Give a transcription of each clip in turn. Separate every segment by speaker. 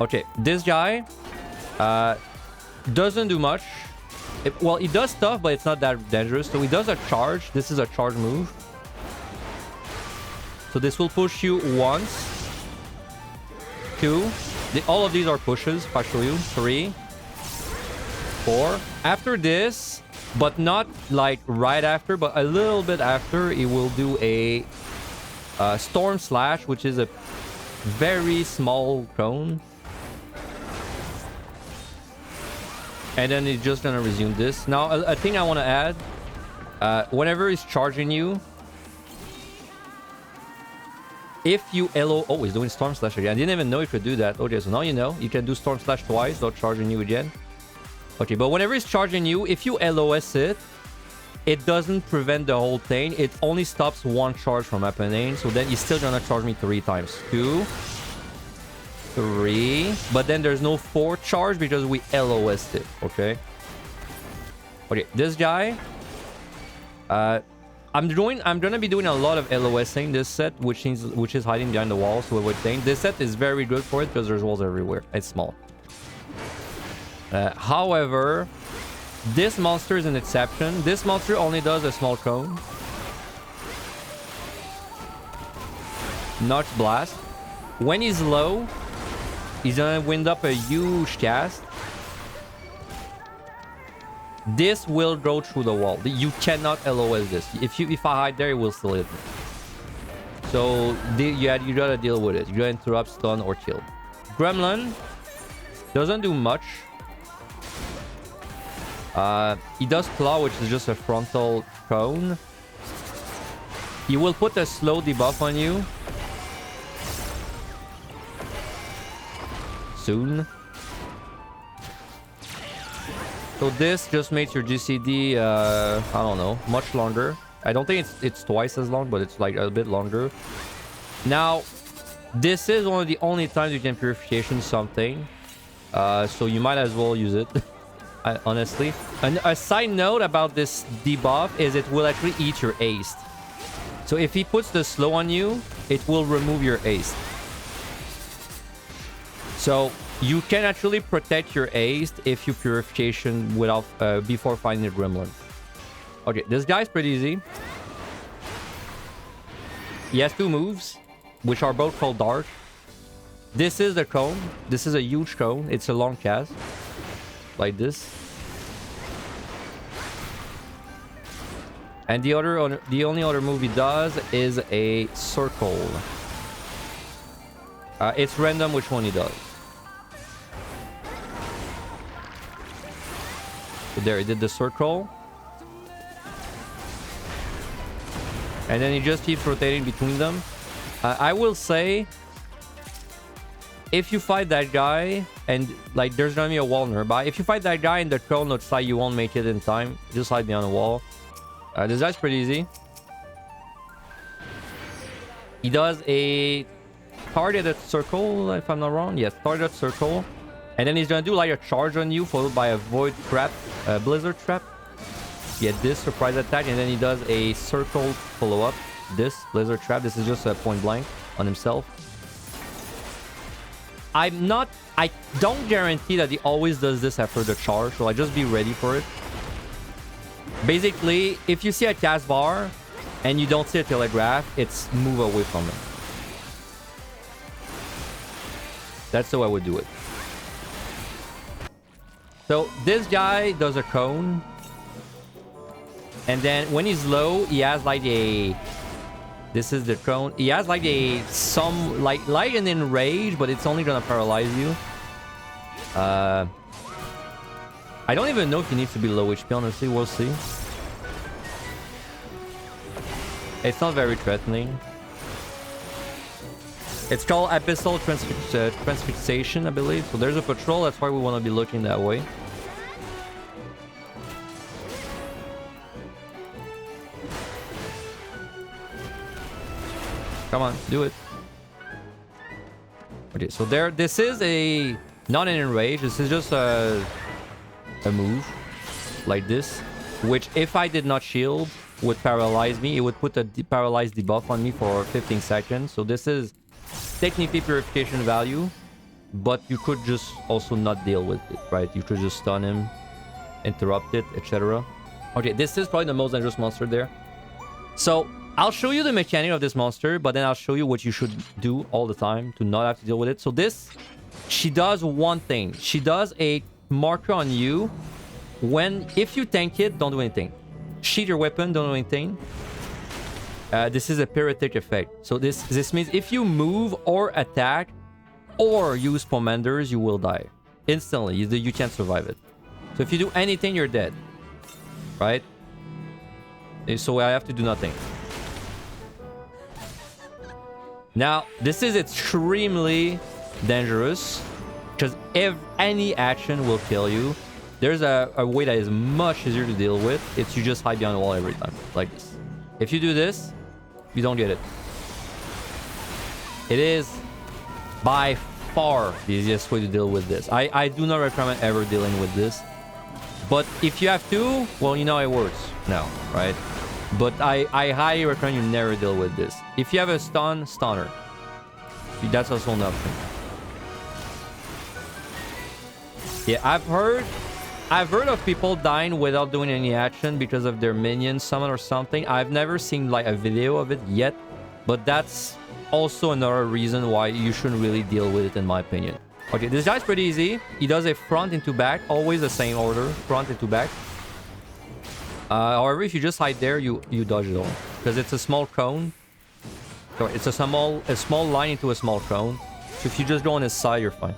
Speaker 1: Okay, this guy doesn't do much. Well, he does stuff, but it's not that dangerous. So he does a charge. This is a charge move. So this will push you once. 2. All of these are pushes, if I show you. 3. 4. After this, but not like right after, but a little bit after, he will do a Storm Slash, which is a very small cone. And then he's just gonna resume this. Now, a thing I want to add, whenever he's charging you, if you LO... Oh, he's doing Storm Slash again. I didn't even know you could do that. Okay, so now you know. You can do Storm Slash twice without charging you again. Okay, but whenever he's charging you, if you LOS it, it doesn't prevent the whole thing. It only stops one charge from happening. So then he's still gonna charge me 3 times. 2, 3. But then there's no 4th charge because we LOS'd it. Okay. Okay, this guy. I'm gonna be doing a lot of LOSing this set, which is hiding behind the walls to avoid things. This set is very good for it because there's walls everywhere. It's small. However, this monster is an exception. This monster only does a small cone. Notch Blast. When he's low, he's gonna wind up a huge cast. This will go through the wall. You cannot LOS this. If I hide there, it will still hit me. So you gotta deal with it. You gotta interrupt, stun, or kill. Gremlin doesn't do much. He does Claw, which is just a frontal cone. He will put a slow debuff on you soon. So this just makes your GCD, I don't know, much longer. I don't think it's twice as long, but it's like a bit longer. Now, this is one of the only times you can purification something. So you might as well use it, honestly. And a side note about this debuff is it will actually eat your haste. So if he puts the slow on you, it will remove your haste. So you can actually protect your haste if you purification without before finding a gremlin. Okay, this guy's pretty easy. He has 2 moves, which are both called Dark. This is the cone. This is a huge cone. It's a long cast, like this. And the only other move he does is a circle. It's random which one he does. So there, he did the circle. And then he just keeps rotating between them. I will say, if you fight that guy, and like there's gonna be a wall nearby, if you fight that guy and the cone looks like you won't make it in time, just hide behind the wall. This guy's pretty easy. He does a targeted circle, if I'm not wrong. Yes, targeted circle. And then he's gonna do like a charge on you, followed by a void trap, blizzard trap. Get this surprise attack, and then he does a circle follow-up. This blizzard trap. This is just a point blank on himself. I don't guarantee that he always does this after the charge, so I just be ready for it. Basically, if you see a cast bar and you don't see a telegraph, it's move away from it. That's how I would do it. So this guy does a cone. And then when he's low, he has like a... This is the cone. He has like a... like an enrage, but it's only gonna paralyze you. I don't even know if he needs to be low HP, honestly. We'll see. It's not very threatening. It's called Abyssal Transfixation, I believe. So there's a patrol. That's why we want to be looking that way. Come on, do it. Okay, so there. This is a not an enrage. This is just a move like this, which if I did not shield would paralyze me. It would put a paralyzed debuff on me for 15 seconds. So this is technically purification value. but you could just also not deal with it, right? You could just stun him, interrupt it, etc. Okay, this is probably the most dangerous monster there. So I'll show you the mechanic of this monster, but then I'll show you what you should do all the time to not have to deal with it. So this, she does one thing. She does a marker on you when, if you tank it, don't do anything. Sheath your weapon, don't do anything. This is a pyretic effect. So this means if you move or attack or use commanders, you will die. Instantly, you can't survive it. So if you do anything, you're dead. Right? So I have to do nothing. Now, this is extremely dangerous because if any action will kill you, there's a way that is much easier to deal with. It's you just hide behind the wall every time, like this. If you do this, you don't get it. It is by far the easiest way to deal with this. I do not recommend ever dealing with this. But if you have to, well, you know it works now, right? But I highly recommend you never deal with this. If you have a stunner. That's also an option. Yeah, I've heard of people dying without doing any action because of their minion summon or something. I've never seen like a video of it yet, but that's also another reason why you shouldn't really deal with it, in my opinion. Okay, this guy's pretty easy. He does a front into back, always the same order, front into back. However, if you just hide there, you dodge it all because it's a small cone. So it's a small line into a small cone. So if you just go on his side, you're fine.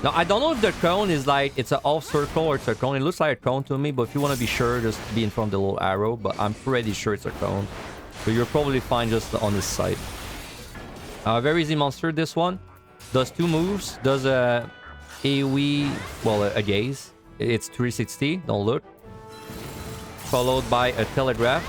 Speaker 1: Now, I don't know if the cone is like, it's an off circle or it's a cone. It looks like a cone to me, but if you want to be sure, just be in front of the little arrow. But I'm pretty sure it's a cone. So you're probably fine just on this side. Very easy monster, this one. Does 2 moves. Does a AoE, well, a gaze. It's 360, don't look. Followed by a telegraph.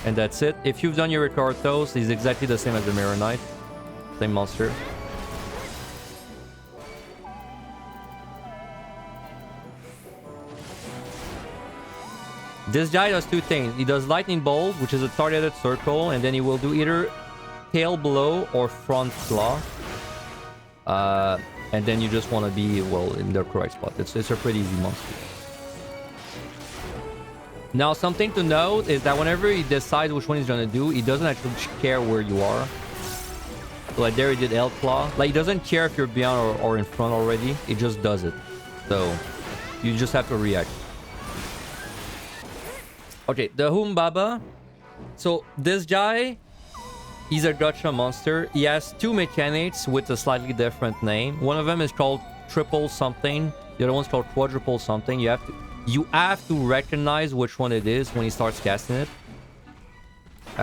Speaker 1: And that's it. If you've done your Ricardos, he's exactly the same as the Mirror Knight. Same monster. This guy does 2 things. He does Lightning Bolt, which is a targeted circle, and then he will do either tail blow or front claw. And then you just want to be, well, in the correct spot. It's a pretty easy monster. Now, something to note is that whenever he decides which one he's going to do, he doesn't actually care where you are. So like there he did L Claw. Like, he doesn't care if you're behind or in front already. He just does it. So, you just have to react. Okay, the Humbaba. So, this guy, he's a gacha monster. He has 2 mechanics with a slightly different name. One of them is called triple something. The other one's called quadruple something. You have to recognize which one it is when he starts casting it.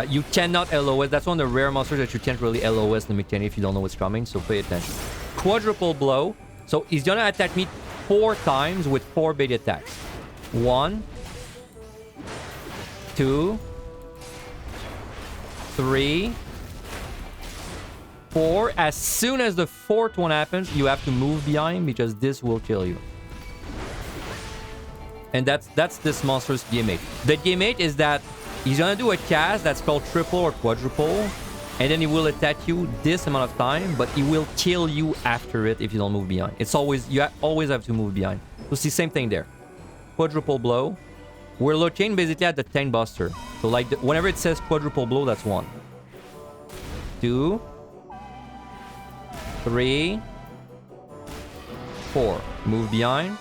Speaker 1: You cannot LOS. That's one of the rare monsters that you can't really LOS the mechanic if you don't know what's coming. So pay attention. Quadruple blow. So he's gonna attack me 4 times with 4 big attacks. 1, 2, 3, 4. As soon as the 4th one happens, you have to move behind because this will kill you. And that's this monster's gimmick. The gimmick is that he's gonna do a cast that's called triple or quadruple, and then he will attack you this amount of time, but he will kill you after it if you don't move behind. It's always, you always have to move behind. So see, same thing there. Quadruple blow. We're looking basically at the tank buster. So like whenever it says quadruple blow, that's 1, 2, 3, 4. Move behind.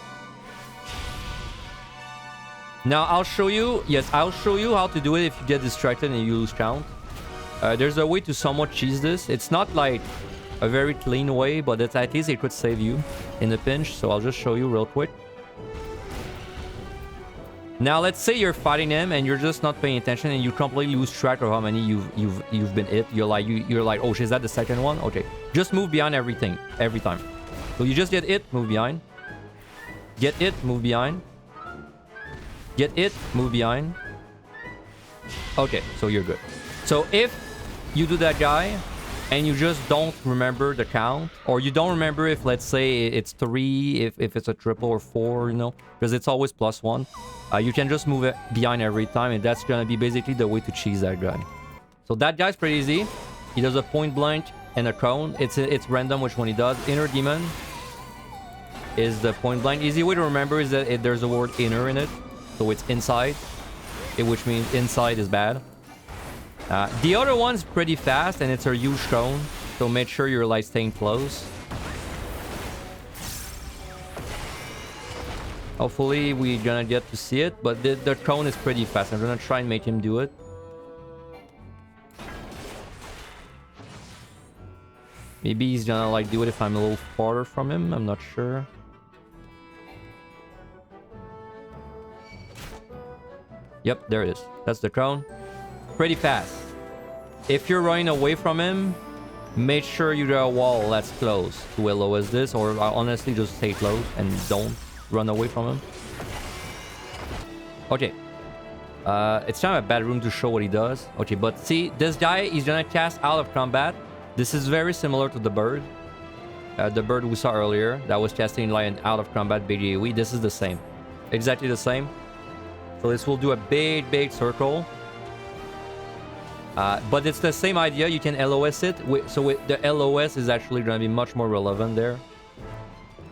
Speaker 1: Now I'll show you, yes, I'll show you how to do it if you get distracted and you lose count. There's a way to somewhat cheese this. It's not like a very clean way, but at least it could save you in a pinch. So I'll just show you real quick. Now let's say you're fighting him and you're just not paying attention and you completely lose track of how many you've been hit. You're like, oh, is that the second one? Okay, just move behind everything every time. So you just get it, move behind. Get it, move behind. Get it, move behind. Okay, so you're good. So if you do that guy and you just don't remember the count, or you don't remember if, let's say, it's 3, if it's a triple, or 4, you know, because it's always +1, you can just move it behind every time, and that's gonna be basically the way to cheese that guy. So that guy's pretty easy. He does a point blank and a cone. It's random which one he does. Inner demon is the point blank. Easy way to remember is that there's a word inner in it. So it's inside, which means inside is bad. The other one's pretty fast and it's a huge cone. So make sure you're like staying close. Hopefully we're gonna get to see it, but the cone is pretty fast. I'm gonna try and make him do it. Maybe he's gonna like do it if I'm a little farther from him. I'm not sure. Yep, there it is. That's the cone. Pretty fast. If you're running away from him, make sure you got a wall that's close to LOS this, or honestly just stay close and don't run away from him. Okay. It's kind of a bad room to show what he does. Okay, but see, this guy, he's gonna cast out of combat. This is very similar to the bird. The bird we saw earlier that was casting like an out of combat big AoE. This is the same. Exactly the same. So this will do a big circle. But it's the same idea. You can LOS it. So the LOS is actually going to be much more relevant there.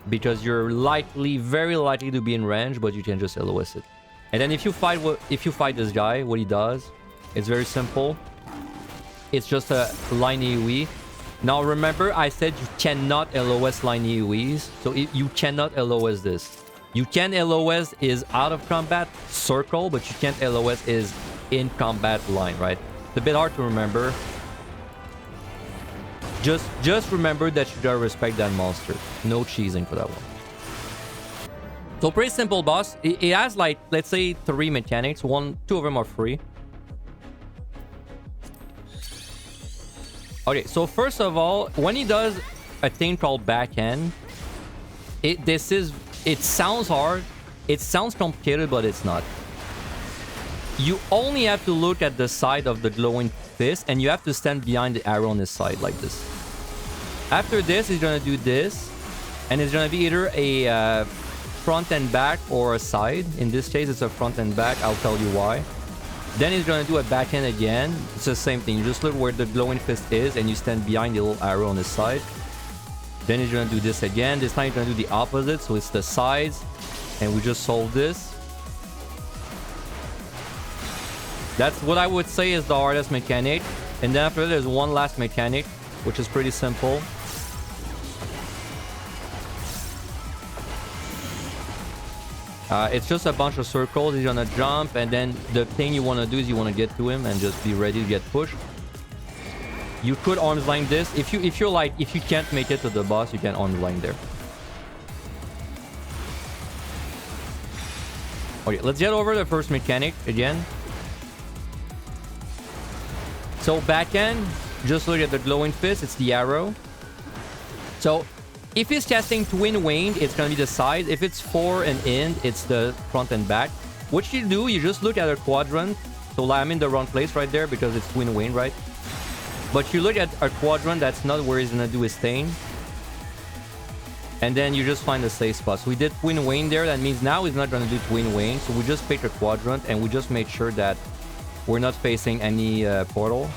Speaker 1: Because you're very likely to be in range, but you can just LOS it. And then if you fight this guy, what he does, it's very simple. It's just a line AoE. Now remember, I said you cannot LOS line AoEs. So you cannot LOS this. You can LOS is out of combat circle, but you can't LOS is in combat line, right? It's a bit hard to remember. Just remember that you gotta respect that monster. No cheesing for that one. So pretty simple boss. It has like, let's say 3 mechanics. 2 of them are free. Okay, so first of all, when he does a thing called backhand, it sounds hard, it sounds complicated, but it's not. You only have to look at the side of the glowing fist, and you have to stand behind the arrow on his side like this. After this, he's gonna do this, and it's gonna be either a front and back or a side. In this case, it's a front and back. I'll tell you why. Then he's gonna do a backhand again. It's the same thing. You just look where the glowing fist is, and you stand behind the little arrow on his side. Then he's gonna do this again. This time he's gonna do the opposite, so it's the sides, and we just solve this. That's what I would say is the hardest mechanic. And then after there's one last mechanic, which is pretty simple. It's just a bunch of circles. He's gonna jump, and then the thing you want to do is you want to get to him and just be ready to get pushed. You could arms line this. If you can't make it to the boss, you can arms line there. Okay, let's get over the first mechanic again. So backhand, just look at the glowing fist. It's the arrow. So if he's casting twin winged, it's gonna be the side. If it's fore and in, it's the front and back. What you do, you just look at a quadrant. So I'm in the wrong place right there because it's twin winged, right? But you look at a quadrant, that's not where he's gonna do his thing. And then you just find a safe spot. So we did twin wing there. That means now he's not gonna do twin wing. So we just pick a quadrant and we just make sure that we're not facing any portal,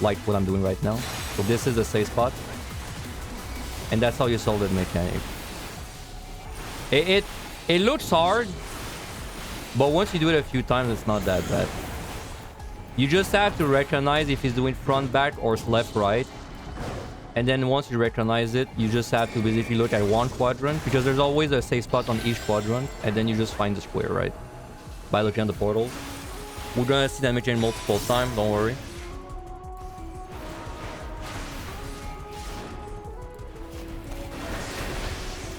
Speaker 1: like what I'm doing right now. So this is a safe spot. And that's how you solve that mechanic. It looks hard, but once you do it a few times, it's not that bad. You just have to recognize if he's doing front, back, or left, right. And then once you recognize it, you just have to basically look at one quadrant, because there's always a safe spot on each quadrant, and then you just find the square, right? By looking at the portals. We're gonna see that mechanic multiple times, don't worry.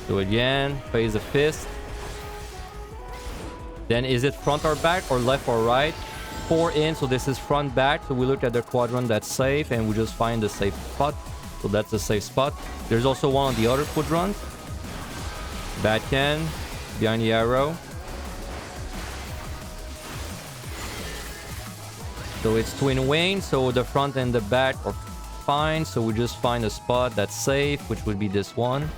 Speaker 1: So again, phase the fist. Then is it front or back or left or right? 4 in, so this is front back. So we look at the quadrant that's safe and we just find the safe spot. So that's a safe spot. There's also one on the other quadrant. Backhand, behind the arrow. So it's twin wing, so the front and the back are fine. So we just find a spot that's safe, which would be this one.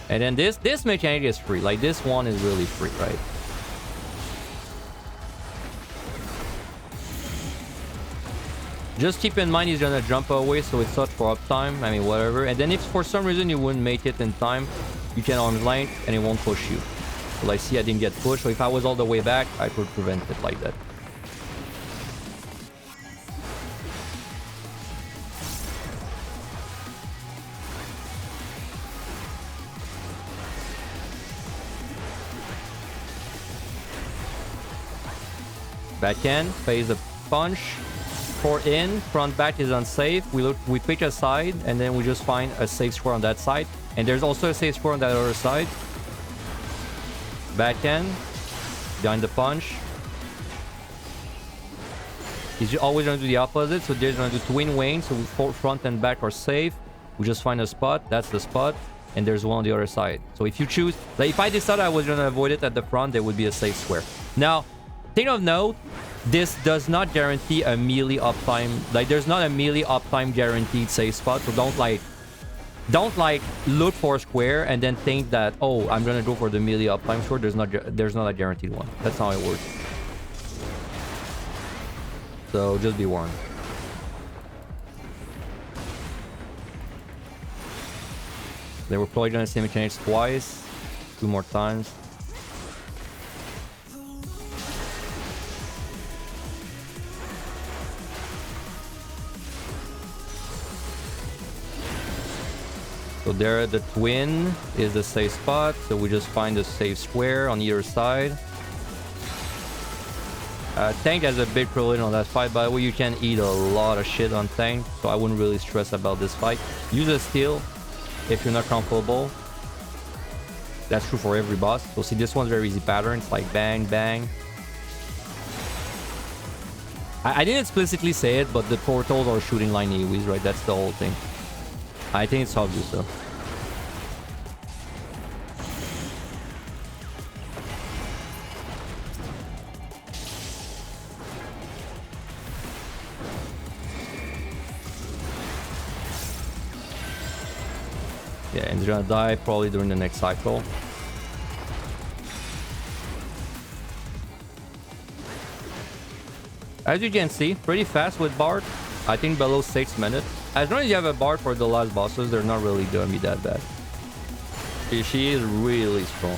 Speaker 1: And then this mechanic is free. Like this one is really free, right? Just keep in mind he's gonna jump away, so it's not for uptime. I mean, whatever. And then if for some reason you wouldn't make it in time, you can arm's length and it won't push you. Well, I see I didn't get pushed, so if I was all the way back, I could prevent it like that. Backhand, phase a punch. 4 in, front back is unsafe. We pick a side, and then we just find a safe square on that side. And there's also a safe square on that other side. Backhand, behind the punch. He's always going to do the opposite, so there's going to do twin wing, so front and back are safe. We just find a spot, that's the spot, and there's one on the other side. So if you choose, like if I decided I was going to avoid it at the front, there would be a safe square. Now, thing of note, this does not guarantee a melee uptime. Like, there's not a melee uptime guaranteed safe spot, so don't like look for a square and then think that, oh, I'm gonna go for the melee uptime square. There's not a guaranteed one. That's not how it works. So just be warned. They were probably gonna see mechanics twice, 2 more times. So there, the twin is the safe spot. So we just find a safe square on either side. Tank has a big privilege on that fight. By the way, you can eat a lot of shit on tank. So I wouldn't really stress about this fight. Use a steal if you're not comfortable. That's true for every boss. So see, this one's very easy pattern. It's like bang, bang. I didn't explicitly say it, but the portals are shooting line AoEs, right? That's the whole thing. I think it's obvious though. Yeah, and he's gonna die probably during the next cycle. As you can see, pretty fast with Bard. I think below 6 minutes. As long as you have a Bard for the last bosses, they're not really gonna be that bad. She is really strong.